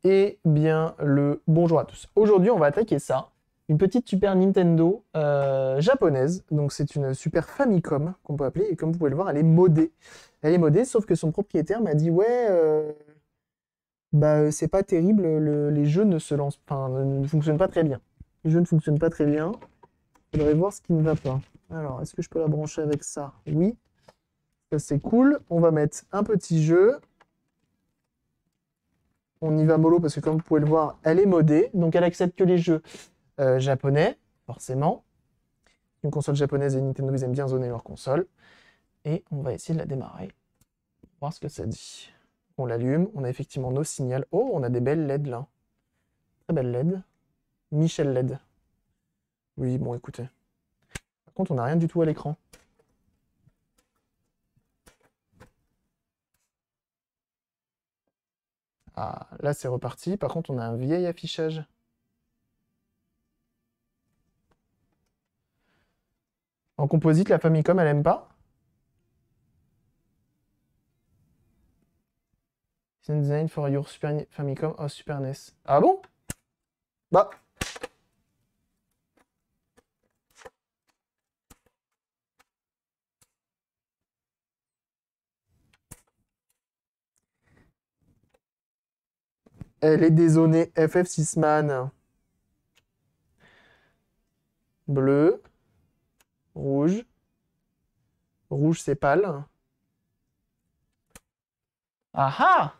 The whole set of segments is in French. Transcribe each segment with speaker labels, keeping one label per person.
Speaker 1: Eh bien, le bonjour à tous. Aujourd'hui, on va attaquer ça. Une petite Super Nintendo japonaise. Donc, c'est une Super Famicom qu'on peut appeler. Et comme vous pouvez le voir, elle est modée. Elle est modée, sauf que son propriétaire m'a dit ouais, c'est pas terrible. Les jeux ne se lancent, enfin, ne fonctionnent pas très bien. Les jeux ne fonctionnent pas très bien. Je voudrais voir ce qui ne va pas. Alors, est-ce que je peux la brancher avec ça? Oui. Ça, c'est cool. On va mettre un petit jeu. On y va mollo parce que comme vous pouvez le voir, elle est modée. Donc elle accepte que les jeux japonais, forcément. Une console japonaise et Nintendo, ils aiment bien zoner leur console. Et on va essayer de la démarrer. Voir ce que ça dit. On l'allume. On a effectivement nos signaux. Oh, on a des belles LED là. Très belles LED. Michel LED. Oui, bon, écoutez. Par contre, on n'a rien du tout à l'écran. Ah, là, c'est reparti. Par contre, on a un vieil affichage. En composite, la Famicom, elle aime pas. C'est design for your Super Famicom or Super NES. Ah bon? Bah. Elle est dézonée FF6 Man. Bleu. Rouge. Rouge, c'est pâle. Ah ah!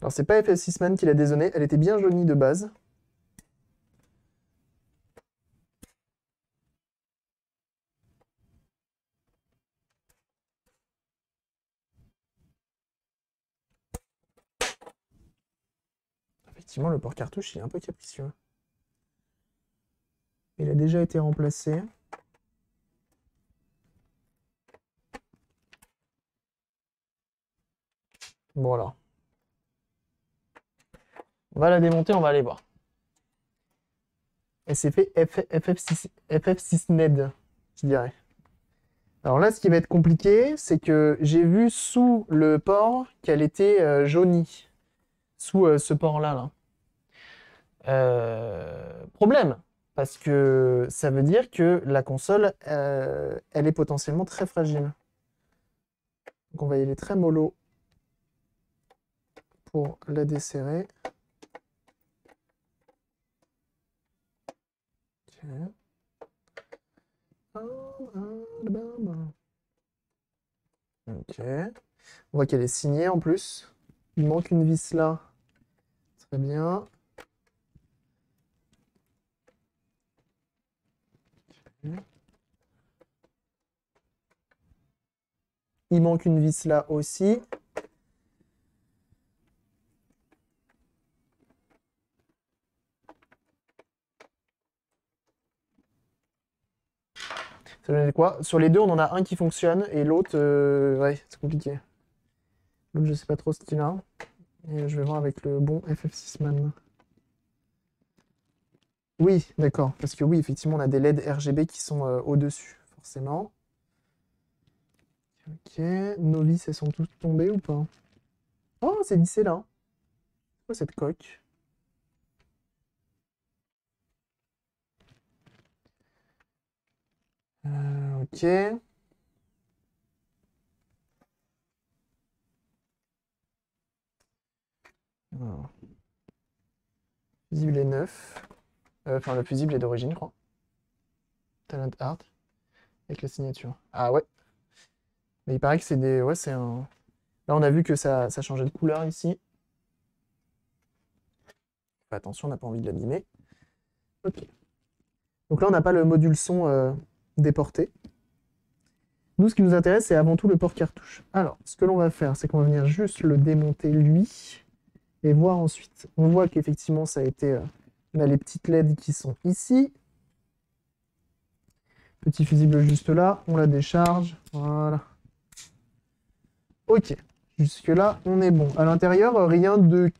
Speaker 1: Alors, c'est pas FF6 Man qui l'a dézonée. Elle était bien jaunie de base. Effectivement, le port cartouche, il est un peu capricieux. Il a déjà été remplacé. Bon, alors. On va la démonter, on va aller voir. Elle s'est fait FF6NED, je dirais. Alors là, ce qui va être compliqué, c'est que j'ai vu sous le port qu'elle était jaunie. Sous ce port-là, là. Problème, parce que ça veut dire que la console, elle est potentiellement très fragile. Donc on va y aller très mollo pour la desserrer. Ok. Ok. On voit qu'elle est signée en plus. Il manque une vis là. Très bien. Il manque une vis là aussi. Ça veut dire quoi? Sur les deux, on en a un qui fonctionne et l'autre, ouais, c'est compliqué. L'autre, je sais pas trop ce qu'il a. Et je vais voir avec le bon FF6 Man. Oui, d'accord. Parce que oui, effectivement, on a des LED RGB qui sont au-dessus, forcément. Ok. Nos vis, elles sont toutes tombées ou pas? Oh, c'est vissé là. C'est quoi cette coque? Ok. Alors, le fusible est neuf. Enfin, le fusible est d'origine, je crois. Talent Art. Avec la signature. Ah ouais. Mais il paraît que c'est des. Ouais, c'est un. Là, on a vu que ça changeait de couleur ici. Fais attention, on n'a pas envie de l'abîmer. Ok. Donc là, on n'a pas le module son déporté. Nous, ce qui nous intéresse, c'est avant tout le port cartouche. Alors, ce que l'on va faire, c'est qu'on va venir juste le démonter lui et voir ensuite. On voit qu'effectivement, ça a été. On a les petites LED qui sont ici. Petit fusible juste là. On la décharge. Voilà. Ok. Jusque-là, on est bon. À l'intérieur, rien de.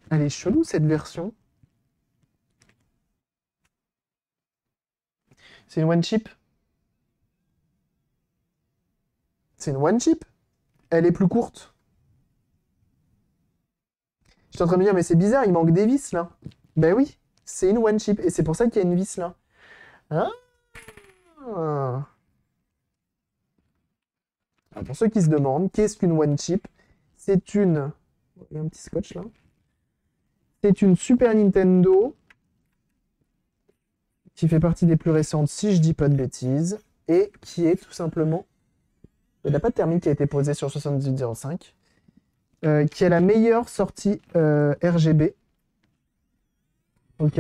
Speaker 1: Elle est chelou cette version. C'est une one chip. C'est une one chip. Elle est plus courte. Je suis en train de me dire, mais c'est bizarre, il manque des vis là. Ben oui, c'est une one chip et c'est pour ça qu'il y a une vis là. Hein? Alors, pour ceux qui se demandent, qu'est-ce qu'une one chip? C'est une. Il y a un petit scotch là. C'est une Super Nintendo qui fait partie des plus récentes, si je dis pas de bêtises, et qui est tout simplement. Il n'y a pas de thermique qui a été posée sur 7805, qui a la meilleure sortie RGB. Ok.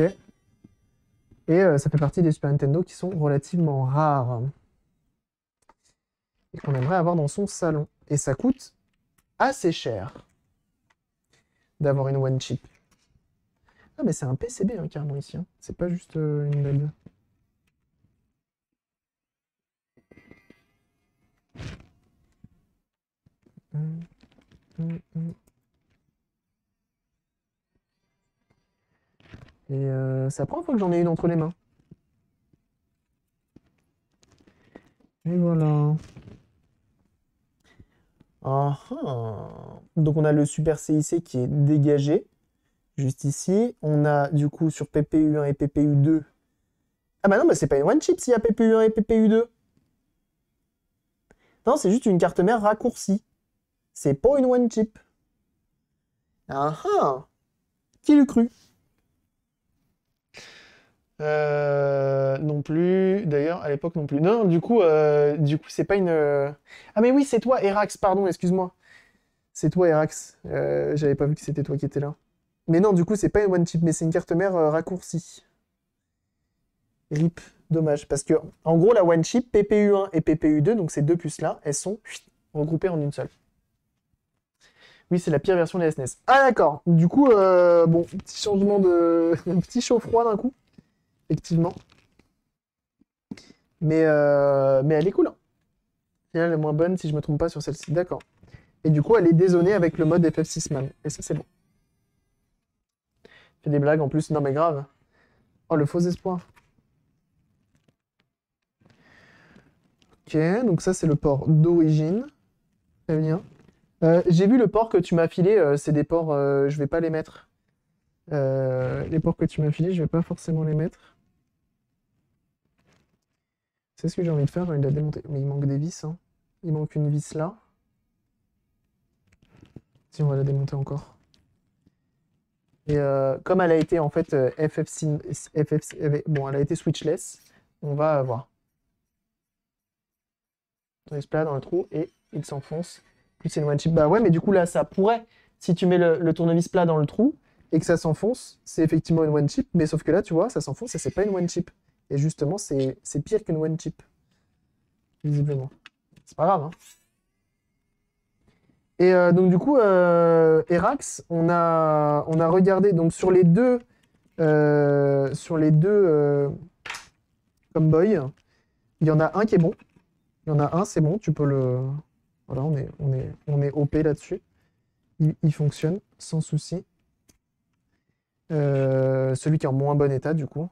Speaker 1: Et ça fait partie des Super Nintendo qui sont relativement rares et qu'on aimerait avoir dans son salon. Et ça coûte assez cher d'avoir une one chip. Ah mais c'est un PCB hein, carrément ici. Hein. C'est pas juste une LED. Et c'est la première fois que j'en ai une entre les mains. Et voilà. Ah, ah. Donc on a le Super CIC qui est dégagé, juste ici. On a du coup sur PPU1 et PPU2. Ah bah non, mais c'est pas une one chip s'il y a PPU1 et PPU2. Non, c'est juste une carte mère raccourcie. C'est pas une one chip. Ah ah. Qui l'eût cru? Non plus. D'ailleurs, à l'époque non plus. Non, du coup, c'est pas une. Ah mais oui, c'est toi, Erax. Pardon, excuse-moi. C'est toi, Erax. J'avais pas vu que c'était toi qui étais là. Mais non, du coup, c'est pas une one chip, mais c'est une carte mère raccourcie. RIP. Dommage. Parce que, en gros, la one chip, PPU1 et PPU2, donc ces deux puces-là, elles sont regroupées en une seule. Oui, c'est la pire version de la SNES. Ah d'accord. Du coup, bon, petit changement de. Un petit chaud-froid d'un coup. Effectivement. Mais elle est cool. Hein. Elle est moins bonne si je me trompe pas sur celle-ci. D'accord. Et du coup, elle est dézonée avec le mode FF6 Man. Et ça, c'est bon. Fait des blagues en plus. Non, mais grave. Oh, le faux espoir. Ok, donc ça, c'est le port d'origine. Très bien. J'ai vu le port que tu m'as filé. C'est des ports, je vais pas les mettre. Les ports que tu m'as filés, je vais pas forcément les mettre. C'est ce que j'ai envie de faire. J'ai envie de la démonter. Mais il manque des vis. Hein. Il manque une vis là. Si on va la démonter encore. Et comme elle a été en fait bon, elle a été switchless, on va voir. On là dans le trou et il s'enfonce. Plus c'est une one chip. Bah ouais, mais du coup là, ça pourrait, si tu mets le tournevis plat dans le trou et que ça s'enfonce, c'est effectivement une one chip. Mais sauf que là, tu vois, ça s'enfonce et c'est pas une one chip. Et justement, c'est pire qu'une one chip, visiblement. C'est pas grave. Hein. Et donc du coup, Erax, on a regardé donc sur les deux Comboy, il y en a un qui est bon. Il y en a un, c'est bon, tu peux le. Voilà, on est OP là-dessus. Il fonctionne sans souci. Celui qui est en moins bon état, du coup.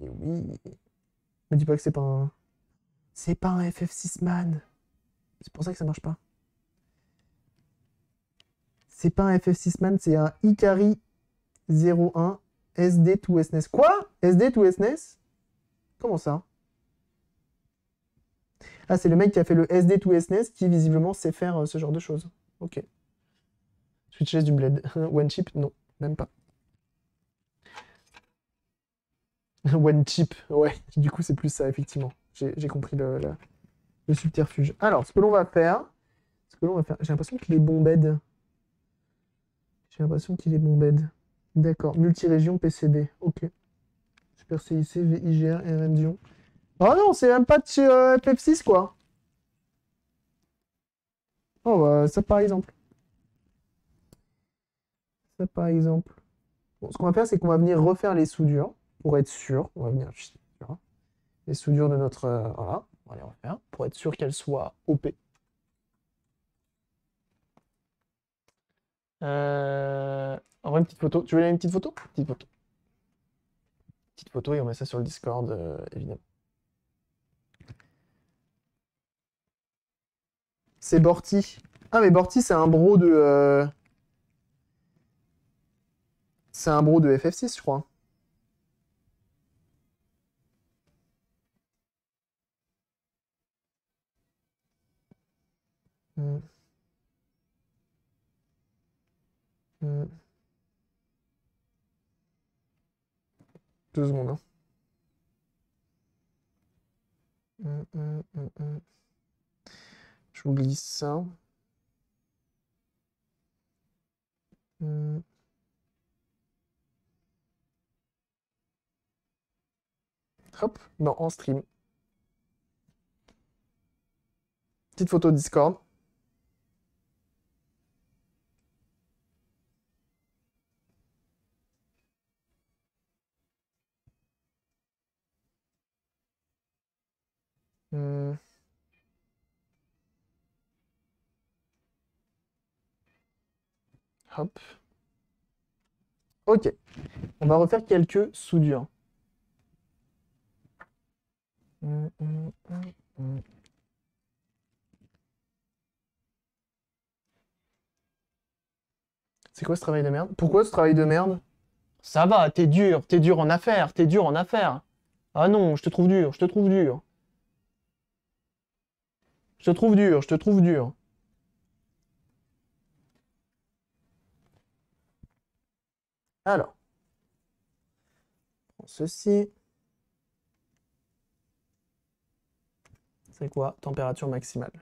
Speaker 1: Et oui. Me dis pas que c'est pas un. C'est pas un FF6 Man. C'est pour ça que ça marche pas. C'est pas un FF6 Man, c'est un Ikari 01 SD2 SNES. Quoi? SD2 SNES? Comment ça? Ah, c'est le mec qui a fait le SD2 SNES qui visiblement sait faire ce genre de choses. Ok. Switchless du Blade. One chip? Non, même pas. One chip, ouais. Du coup, c'est plus ça, effectivement. J'ai compris le subterfuge. Alors, ce que l'on va faire... J'ai l'impression qu'il est bombed. J'ai l'impression qu'il est bombed. D'accord. Multirégion PCB. Ok. Super CIC, VIGR, RM Dion. Oh non, c'est même pas de chez FF6, quoi. Oh, bah, ça par exemple. Ça par exemple. Bon, ce qu'on va faire, c'est qu'on va venir refaire les soudures pour être sûr. On va venir les soudures de notre. Voilà, on va les refaire pour être sûr qu'elles soient OP. En vrai, une petite photo. Tu veux une petite photo? Petite photo. Petite photo et on met ça sur le Discord, évidemment. C'est Borty. Ah, mais Borty, c'est un bro de. C'est un bro de FF6, je crois. Hmm. Hmm. 2 secondes, hein. Je vous glisse ça. Hmm. Hop, non, en stream. Petite photo Discord. Hmm. Hop. Ok. On va refaire quelques soudures. Hmm. C'est quoi ce travail de merde? Pourquoi ce travail de merde? Ça va, t'es dur en affaires, t'es dur en affaires. Ah non, je te trouve dur, je te trouve dur. Je te trouve dur, je te trouve dur. Alors, ceci, c'est quoi? Température maximale.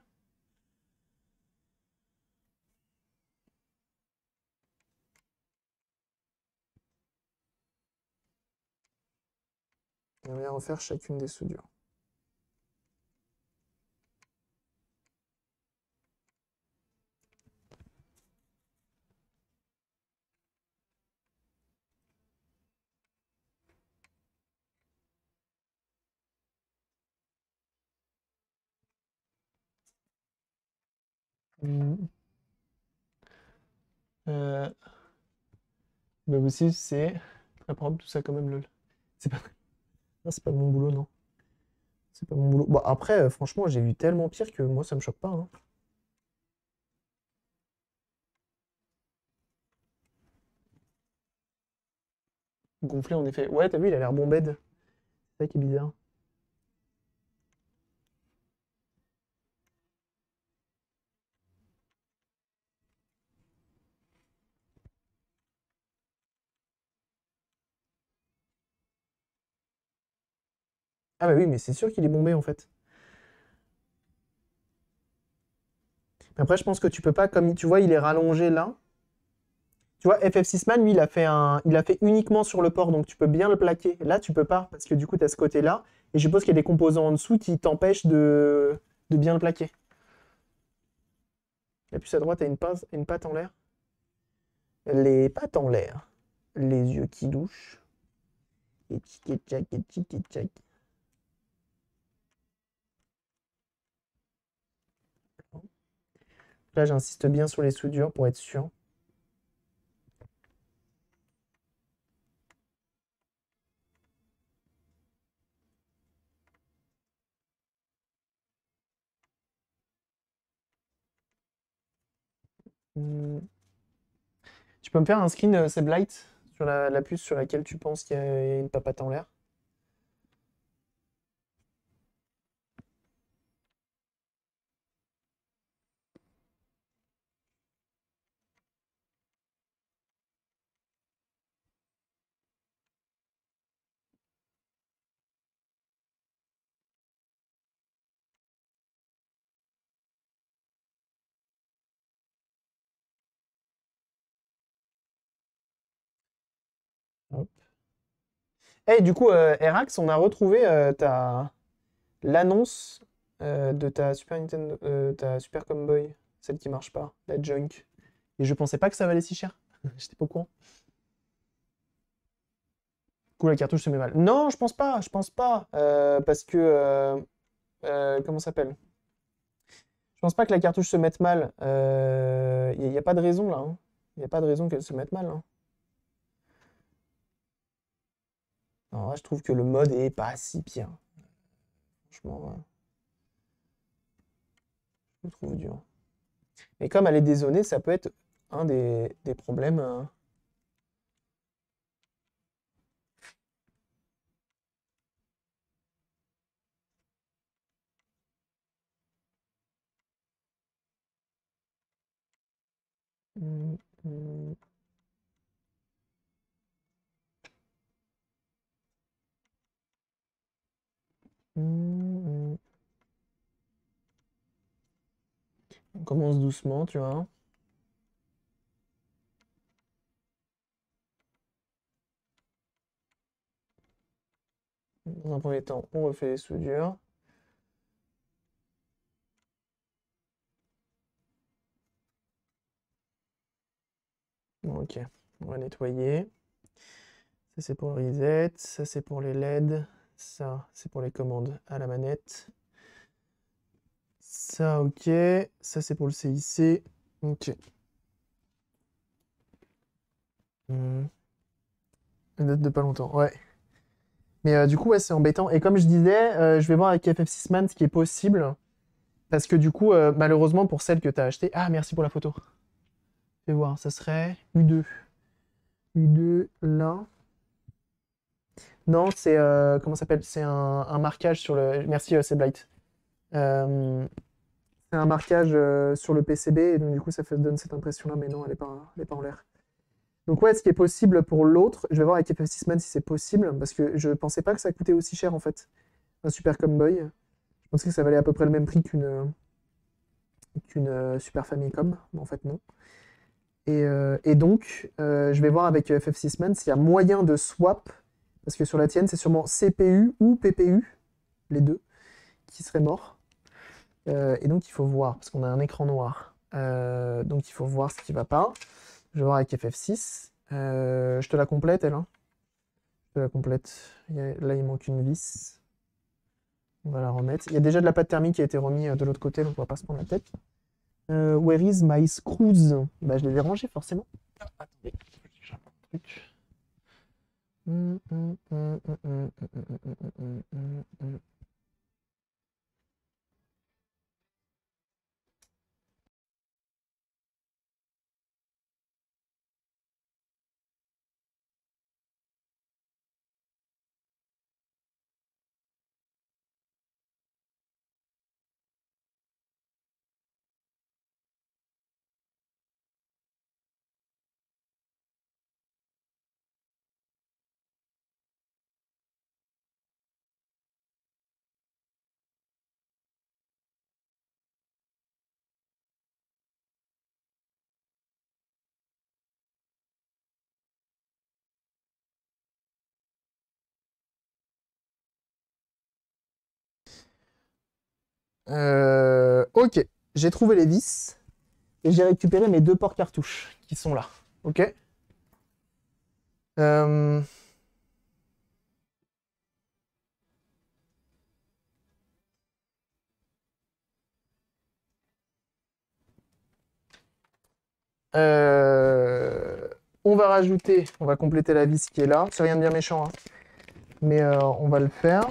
Speaker 1: On va refaire chacune des soudures. Hmm. Bah aussi, c'est très propre, tout ça quand même, lol. C'est pas... Ah, c'est pas mon boulot, non. C'est pas mon boulot. Bon, après, franchement, j'ai vu tellement pire que moi, ça me choque pas, hein. Gonflé, en effet. Ouais, t'as vu, il a l'air bombed. C'est ça qui est bizarre. Ah bah oui, mais c'est sûr qu'il est bombé, en fait. Après, je pense que tu peux pas, comme tu vois, il est rallongé là. Tu vois, FF6 Man, lui, il a fait uniquement sur le port, donc tu peux bien le plaquer. Là, tu peux pas, parce que du coup, tu as ce côté-là. Et je suppose qu'il y a des composants en dessous qui t'empêchent de bien le plaquer. La puce à droite a une patte en l'air. Les pattes en l'air. Les yeux qui douchent. Et tic et tchac et tic et tchac. Là, j'insiste bien sur les soudures pour être sûr. Hmm. Tu peux me faire un screen, Seb Light, sur la puce sur laquelle tu penses qu'il y a une papate en l'air? Hop. Eh, du coup, Erax, on a retrouvé l'annonce de ta Super Nintendo, ta Super Comboy, celle qui marche pas, la Junk. Et je pensais pas que ça valait si cher. J'étais pas au courant. Du coup, la cartouche se met mal. Non, je pense pas, je pense pas. Parce que. Comment ça s'appelle? Je pense pas que la cartouche se mette mal. Il n'y a, pas de raison là, hein. Il n'y a pas de raison qu'elle se mette mal, hein. Alors là, je trouve que le mode est pas si pire. Franchement, je le trouve dur. Mais comme elle est dézonée, ça peut être un des problèmes. Hum, hum. Hum. On commence doucement, tu vois. Dans un premier temps, on refait les soudures. Bon, ok, on va nettoyer. Ça, c'est pour le reset. Ça, c'est pour les LED. Ça, c'est pour les commandes à la manette. Ça, ok. Ça, c'est pour le CIC. Ok. Une date de pas longtemps, ouais. Mais du coup, ouais, c'est embêtant. Et comme je disais, je vais voir avec FF6Man ce qui est possible. Parce que du coup, malheureusement, pour celle que tu as achetée. Ah, merci pour la photo. Fais voir, ça serait U2. U2, là. Non, c'est. Comment ça s'appelle? C'est un marquage sur le. Merci, c'est Blight. Euh, c'est un marquage sur le PCB. Et donc, du coup, donne cette impression-là. Mais non, elle est pas en l'air. Donc, ouais, ce qui est possible pour l'autre. Je vais voir avec FF6Man si c'est possible. Parce que je pensais pas que ça coûtait aussi cher, en fait. Un Super Comboy. Je pensais que ça valait à peu près le même prix qu'une Super Famicom, mais en fait non. Et donc, je vais voir avec FF6Man s'il y a moyen de swap, parce que sur la tienne, c'est sûrement CPU ou PPU, les deux, qui seraient morts. Et donc, il faut voir, parce qu'on a un écran noir. Donc, il faut voir ce qui va pas. Je vais voir avec FF6. Je te la complète, elle. Hein. Je te la complète. Là, il manque une vis. On va la remettre. Il y a déjà de la pâte thermique qui a été remise de l'autre côté, donc on va pas se prendre la tête. Where is my screws? Bah, je les ai rangés forcément. Ah, attendez, j'ai un truc. Ok, j'ai trouvé les vis et j'ai récupéré mes deux ports cartouches qui sont là. Ok. Euh, euh, on va rajouter, on va compléter la vis qui est là. C'est rien de bien méchant, hein. Mais on va le faire.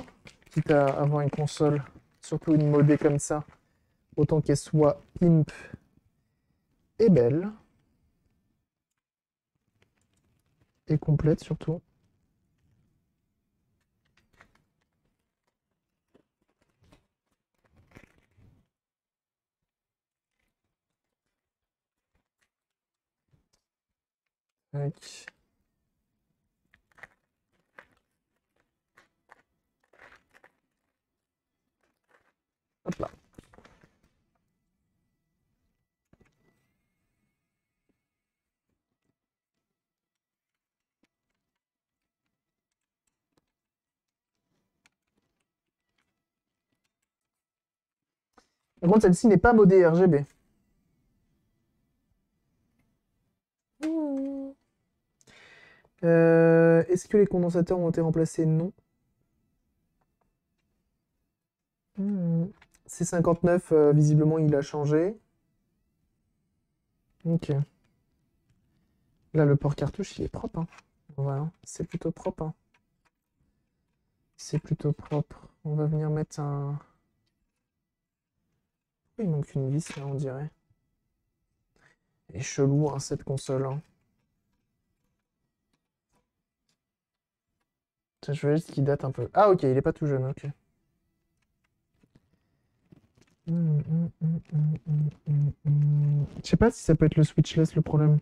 Speaker 1: Quitte à avoir une console, surtout une modée comme ça, autant qu'elle soit pimp et belle. Et complète surtout. Tac. Hop là. Par contre, celle-ci n'est pas modée RGB. Mmh. Est-ce que les condensateurs ont été remplacés? Non. Mmh. C59, visiblement, il a changé. Ok. Là, le port cartouche, il est propre. Hein. Voilà, c'est plutôt propre. Hein. C'est plutôt propre. On va venir mettre un... Il manque une vis, là, on dirait. Elle est chelou, hein, cette console. Hein. Je veux juste qu'il date un peu. Ah, ok, il est pas tout jeune, ok. Je sais pas si ça peut être le switchless le problème.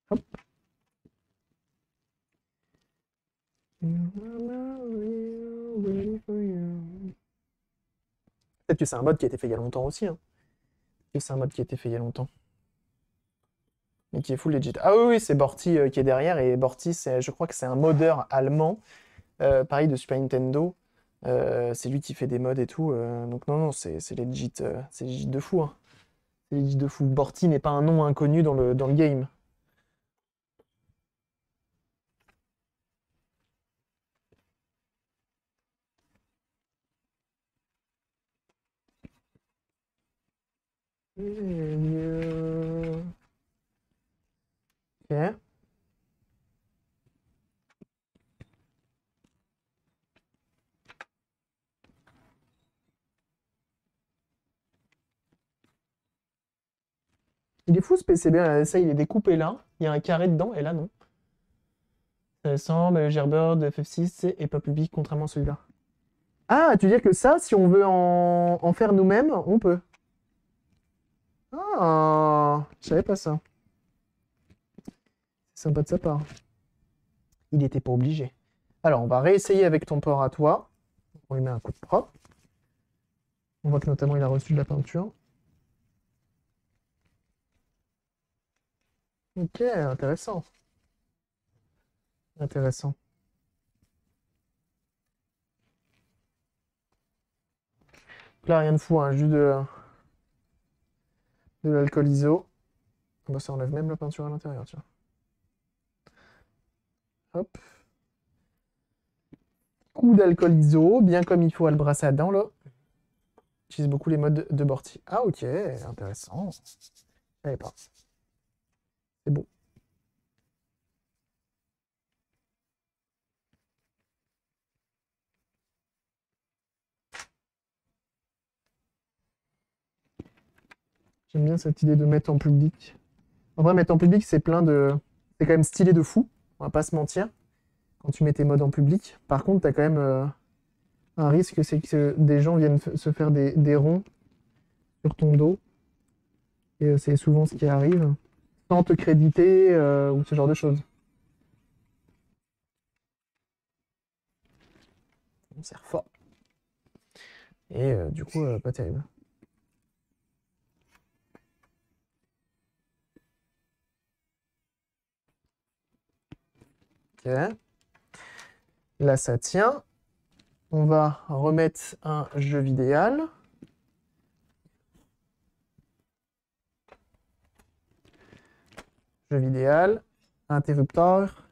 Speaker 1: Hop. Peut-être que c'est un mode qui a été fait il y a longtemps aussi. Hein. Et c'est un mode qui a été fait il y a longtemps. Mais qui est full legit. Ah oui, oui, c'est Borti qui est derrière. Et Borti, je crois que c'est un modeur allemand. Pareil de Super Nintendo. C'est lui qui fait des mods et tout. Donc non, non, c'est legit de fou. Hein. C'est legit de fou. Borti n'est pas un nom inconnu dans le game. Ok. Il est fou ce PCB, ça il est découpé là, il y a un carré dedans, et là non. Ça ressemble Gerbird, FF6 et pas public contrairement à celui-là. Ah, tu veux dire que ça, si on veut en faire nous-mêmes, on peut. Ah, je savais pas ça. C'est sympa de sa part. Il était pas obligé. Alors, on va réessayer avec ton port à toi. On lui met un coup de propre. On voit que notamment il a reçu de la peinture. Ok, intéressant. Intéressant. Donc là, rien de fou, hein, juste de l'alcool iso. Bah, ça enlève même la peinture à l'intérieur, tiens. Hop. Coup d'alcool iso, bien comme il faut à le brasser à dents, là. J'utilise beaucoup les modes de Borti. Ah, ok, intéressant. Je savais pas. C'est beau. J'aime bien cette idée de mettre en public. En vrai, mettre en public, c'est plein de... C'est quand même stylé de fou, on va pas se mentir, quand tu mets tes modes en public. Par contre, t'as quand même un risque, c'est que des gens viennent se faire des ronds sur ton dos. Et c'est souvent ce qui arrive, sans te créditer ou ce genre de choses. On sert fort. Et du coup, pas terrible. Ok. Là, ça tient. On va remettre un jeu vidéo. Jeu vidéo. Interrupteur.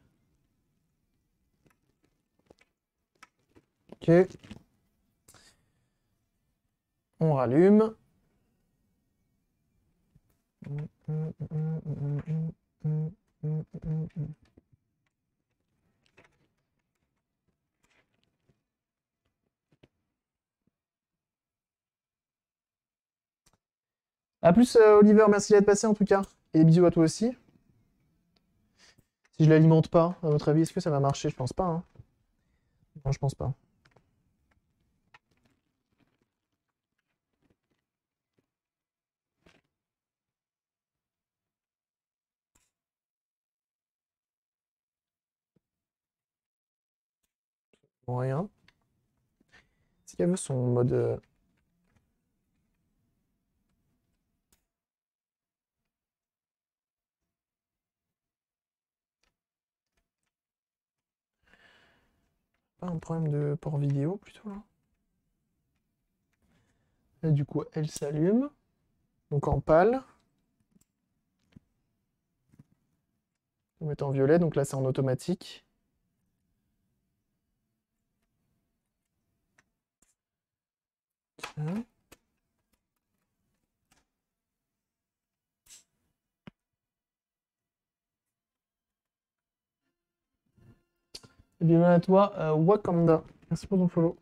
Speaker 1: Ok. On rallume. A plus, Oliver, merci d'être passé en tout cas. Et bisous à toi aussi. Si je l'alimente pas, à votre avis, est-ce que ça va marcher? Je pense pas. Hein. Non, je pense pas. Bon, rien. Est-ce qu'elle veut son mode. Pas un problème de port vidéo plutôt là? Là, du coup, elle s'allume. Donc en pâle. On met en violet, donc là c'est en automatique. Tiens. Et bien à toi, Wakanda. Merci pour ton follow.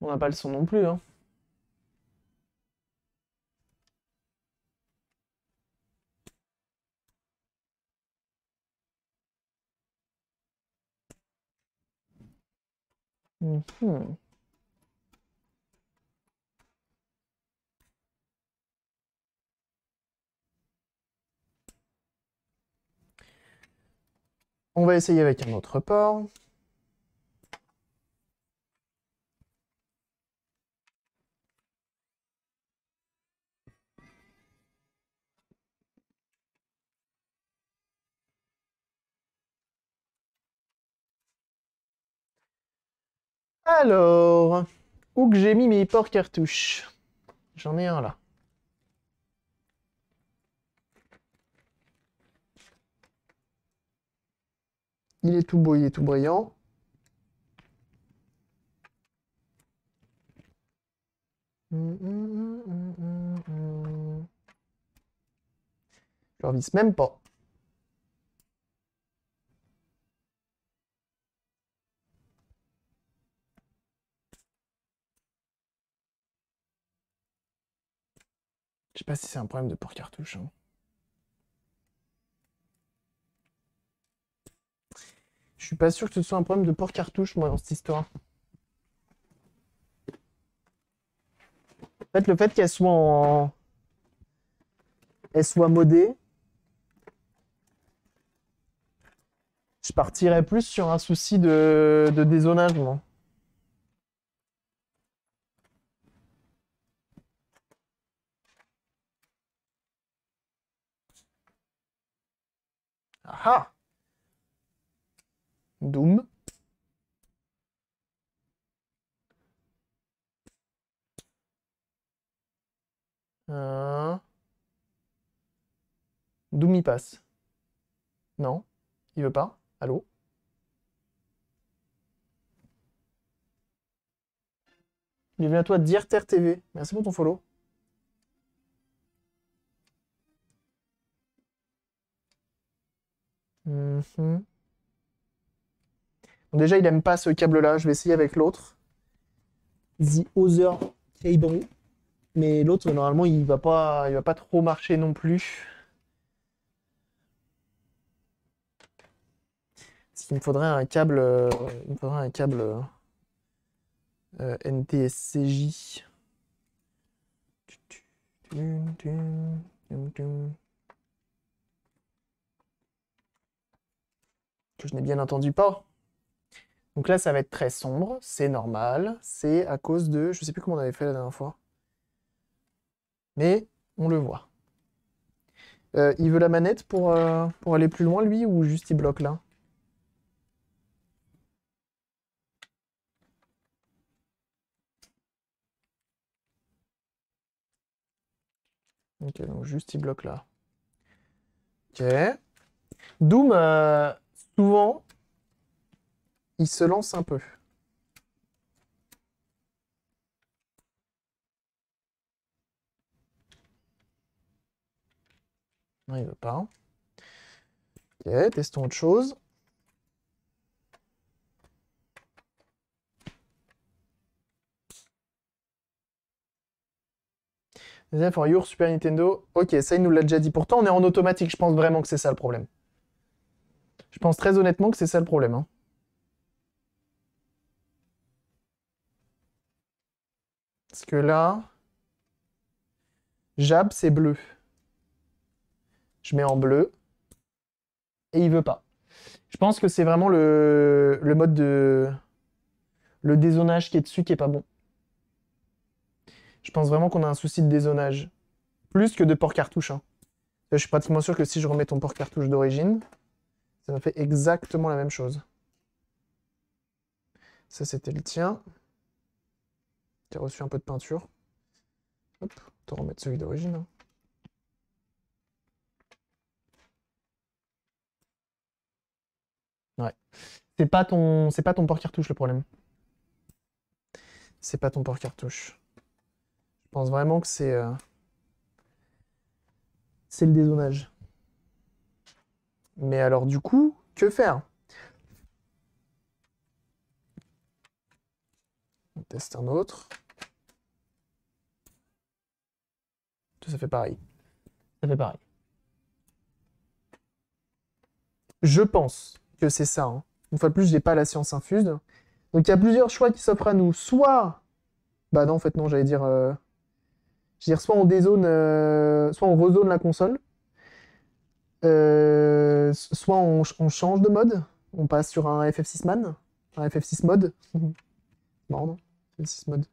Speaker 1: On n'a pas le son non plus, hein. Mhm. On va essayer avec un autre port. Alors, où que j'ai mis mes ports cartouches? J'en ai un là. Il est tout beau, il est tout brillant. Je leur visse même pas. Je sais pas si c'est un problème de port cartouche, hein. Je suis pas sûr que ce soit un problème de port cartouche, moi, dans cette histoire. En fait, le fait qu'elle soit en... Elle soit modée, je partirais plus sur un souci de dézonage, moi. Ah ah! Doom. Euh, Doom y passe. Non, il veut pas. Allô? Bienvenue à toi, Dierter TV. Merci pour ton follow. Mhm. Bon, déjà, il aime pas ce câble-là. Je vais essayer avec l'autre. The Other Cable. Mais l'autre, normalement, il va pas trop marcher non plus. Parce qu'il me faudrait un câble, il me faudrait un câble NTSCJ. Que je n'ai bien entendu pas. Donc là, ça va être très sombre, c'est normal. C'est à cause de... Je sais plus comment on avait fait la dernière fois. Mais on le voit. Il veut la manette pour aller plus loin, lui, ou juste il bloque là? Ok, donc juste il bloque là. Ok. Doom, souvent, il se lance un peu. Non, il veut pas. Ok, testons autre chose. Deuxième for Your Super Nintendo. Ok, ça il nous l'a déjà dit. Pourtant, on est en automatique. Je pense vraiment que c'est ça le problème. Je pense très honnêtement que c'est ça le problème, hein. Parce que là, Jab, c'est bleu. Je mets en bleu. Et il veut pas. Je pense que c'est vraiment le mode de... Le dézonage qui est dessus qui est pas bon. Je pense vraiment qu'on a un souci de dézonage. Plus que de port cartouche, hein. Je suis pratiquement sûr que si je remets ton port cartouche d'origine, ça me fait exactement la même chose. Ça, c'était le tien. Tu as reçu un peu de peinture. Hop, te remettre celui d'origine, hein. Ouais. C'est pas ton port cartouche le problème. C'est pas ton port cartouche. Je pense vraiment que c'est le dézonage. Mais alors du coup, que faire? teste un autre. Ça fait pareil. Ça fait pareil. Je pense que c'est ça. Hein. Une fois de plus, j'ai pas la science infuse. Donc il y a plusieurs choix qui s'offrent à nous. Soit... Bah non, en fait non, j'allais dire... soit on dézone... soit on rezone la console. Soit on change de mode. On passe sur un FF6 man. Un FF6 mode. Marrant, non? FF6 mode.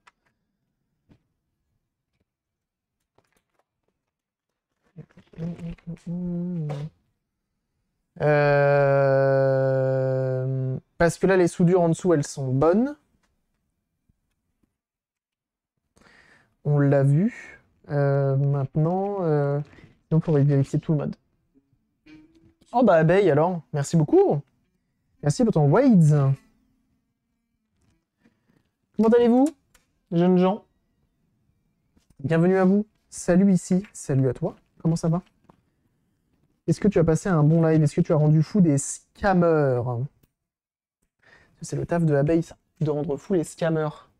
Speaker 1: Parce que là, les soudures en dessous, elles sont bonnes. On l'a vu. Maintenant, on pourrait vérifier tout le mode. Oh bah abeille alors, merci beaucoup. Merci pour ton Wades. Comment allez-vous, jeunes gens? Bienvenue à vous. Salut ici, salut à toi. Comment ça va? Est-ce que tu as passé un bon live? Est-ce que tu as rendu fou des scammers? C'est le taf de abeille, ça, de rendre fou les scammers.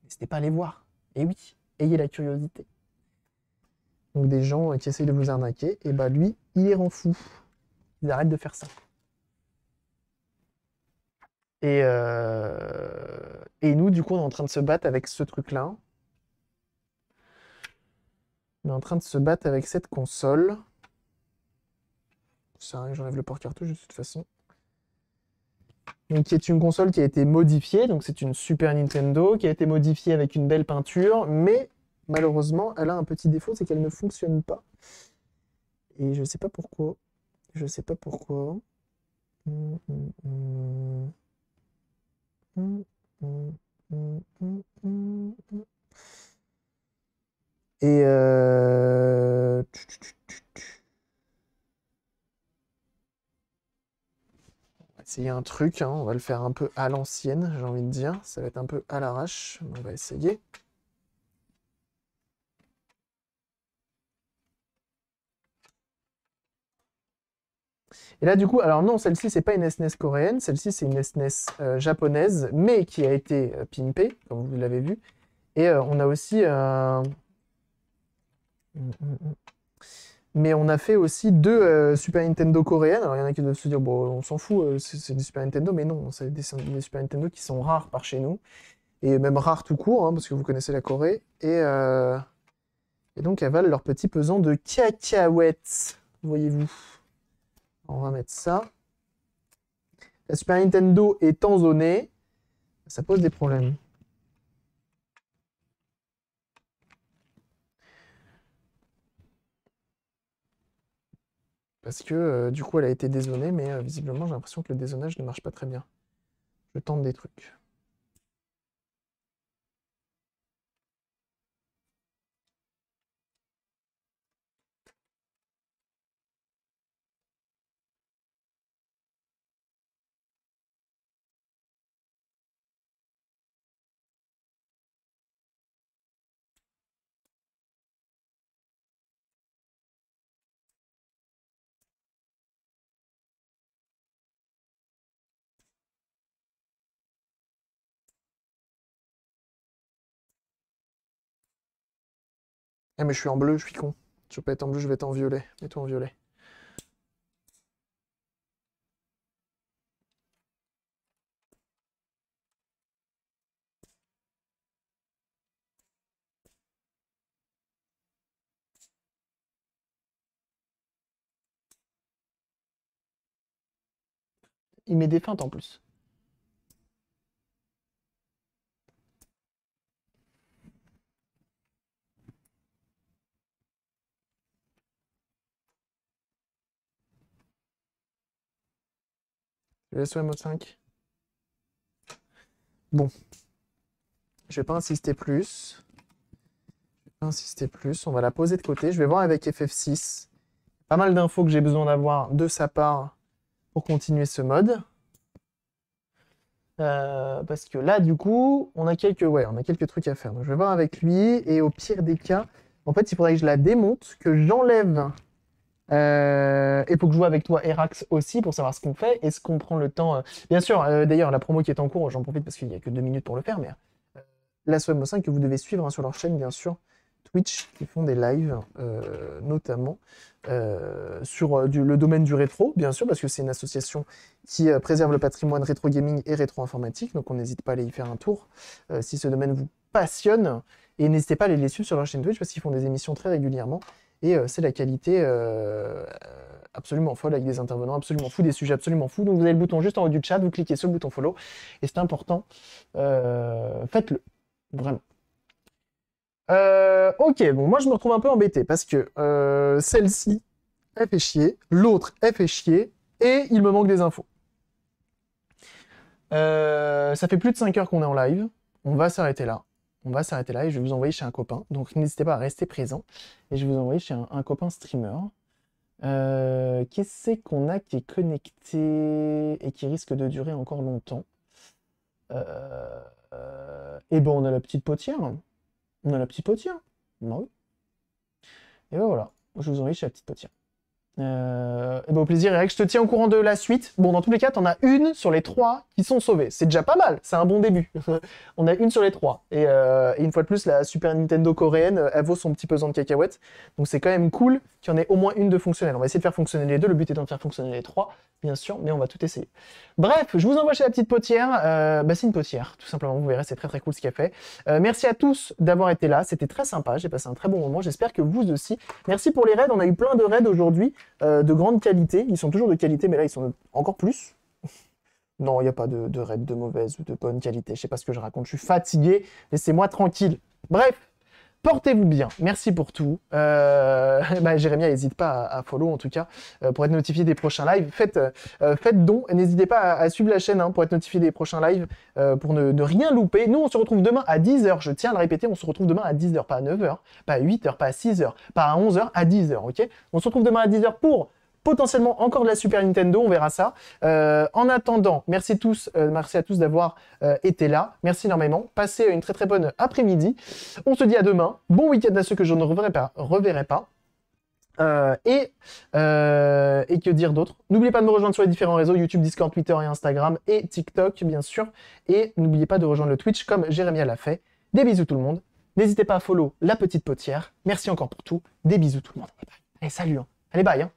Speaker 1: N'hésitez pas à les voir. Et oui, ayez la curiosité. Donc des gens qui essayent de vous arnaquer, et bah lui, il les rend fous. Ils arrêtent de faire ça. Et nous, du coup, on est en train de se battre avec ce truc-là. On est en train de se battre avec cette console. Ça arrive, j'enlève le porte-cartouche de toute façon. Donc, qui est une console qui a été modifiée. Donc, c'est une Super Nintendo qui a été modifiée avec une belle peinture. Mais malheureusement, elle a un petit défaut, c'est qu'elle ne fonctionne pas. Et je sais pas pourquoi. Je sais pas pourquoi. Et on va essayer un truc, hein. On va le faire un peu à l'ancienne, j'ai envie de dire. Ça va être un peu à l'arrache. On va essayer. Et là, du coup, alors non, celle-ci, c'est pas une SNES coréenne, celle-ci, c'est une SNES japonaise, mais qui a été pimpée, comme vous l'avez vu. Et on a aussi... Mais on a fait aussi deux Super Nintendo coréennes. Alors, il y en a qui doivent se dire, bon, on s'en fout, c'est des Super Nintendo, mais non, c'est des Super Nintendo qui sont rares par chez nous. Et même rares tout court, hein, parce que vous connaissez la Corée. Et donc, elles valent leur petit pesant de cacahuètes, voyez-vous. On va mettre ça. La Super Nintendo étant zonée, ça pose des problèmes. Parce que du coup, elle a été dézonée, mais visiblement, j'ai l'impression que le dézonage ne marche pas très bien. Je tente des trucs. Eh, mais je suis en bleu, je suis con. Je veux pas être en bleu, je vais être en violet. Mets-toi en violet. Il met des feintes en plus. Je laisse au mode 5. Bon. Je vais pas insister plus. On va la poser de côté. Je vais voir avec FF6. Pas mal d'infos que j'ai besoin d'avoir de sa part pour continuer ce mode. Parce que là, du coup, on a quelques trucs à faire. Donc, je vais voir avec lui. Et au pire des cas, en fait, il faudrait que je la démonte, que j'enlève. Et faut que je joue avec toi, Erax, aussi, pour savoir ce qu'on fait. Est-ce qu'on prend le temps Bien sûr, d'ailleurs, la promo qui est en cours, j'en profite parce qu'il n'y a que 2 minutes pour le faire, mais la Swemo 5 que vous devez suivre hein, sur leur chaîne, bien sûr, Twitch, qui font des lives, notamment sur le domaine du rétro, bien sûr, parce que c'est une association qui préserve le patrimoine rétro gaming et rétro informatique, donc on n'hésite pas à aller y faire un tour si ce domaine vous passionne, et n'hésitez pas à aller les suivre sur leur chaîne Twitch parce qu'ils font des émissions très régulièrement, et c'est la qualité absolument folle, avec des intervenants absolument fous, des sujets absolument fous, donc vous avez le bouton juste en haut du chat, vous cliquez sur le bouton follow, et c'est important, faites-le, vraiment. Ok, bon, moi je me retrouve un peu embêté parce que celle-ci, elle fait chier, l'autre, elle fait chier, et il me manque des infos. Ça fait plus de 5 heures qu'on est en live, on va s'arrêter là. On va s'arrêter là et je vais vous envoyer chez un copain. Donc n'hésitez pas à rester présent. Et je vais vous envoyer chez un copain streamer. Qu'est-ce qu'on a qui est connecté et qui risque de durer encore longtemps? Et bon, on a la petite potière. On a la petite potière. Bah oui. Et ben voilà, je vous envoie chez la petite potière. Et ben au plaisir, Eric, je te tiens au courant de la suite. Bon, dans tous les cas, t'en as une sur les 3 qui sont sauvées. C'est déjà pas mal, c'est un bon début. On a une sur les 3. Et une fois de plus, la Super Nintendo coréenne, elle vaut son petit pesant de cacahuètes. Donc c'est quand même cool qu'il y en ait au moins une de fonctionnelle. On va essayer de faire fonctionner les deux. Le but étant de faire fonctionner les 3, bien sûr, mais on va tout essayer. Bref, je vous envoie chez la petite potière. Bah, c'est une potière, tout simplement. Vous verrez, c'est très très cool ce qu'elle fait. Merci à tous d'avoir été là. C'était très sympa. J'ai passé un très bon moment. J'espère que vous aussi. Merci pour les raids. On a eu plein de raids aujourd'hui. De grande qualité, ils sont toujours de qualité, mais là ils sont encore plus. Non, il n'y a pas de raid de mauvaise ou de bonne qualité, je sais pas ce que je raconte, je suis fatigué, laissez-moi tranquille. Bref, portez-vous bien, merci pour tout. Bah, Jérémia, n'hésite pas à follow en tout cas, pour être notifié des prochains lives. Faites don, n'hésitez pas à suivre la chaîne hein, pour être notifié des prochains lives, pour ne rien louper. Nous, on se retrouve demain à 10h, je tiens à le répéter, on se retrouve demain à 10h, pas à 9h, pas à 8h, pas à 6h, pas à 11h, à 10h, ok? On se retrouve demain à 10h pour potentiellement encore de la Super Nintendo, on verra ça. En attendant, merci à tous d'avoir été là. Merci énormément. Passez une très très bonne après-midi. On se dit à demain. Bon week-end à ceux que je ne reverrai pas. Et que dire d'autre? N'oubliez pas de me rejoindre sur les différents réseaux, YouTube, Discord, Twitter et Instagram, et TikTok, bien sûr. Et n'oubliez pas de rejoindre le Twitch comme Jérémia l'a fait. Des bisous tout le monde. N'hésitez pas à follow la petite potière. Merci encore pour tout. Des bisous tout le monde. Allez, salut. Hein. Allez, bye. Hein.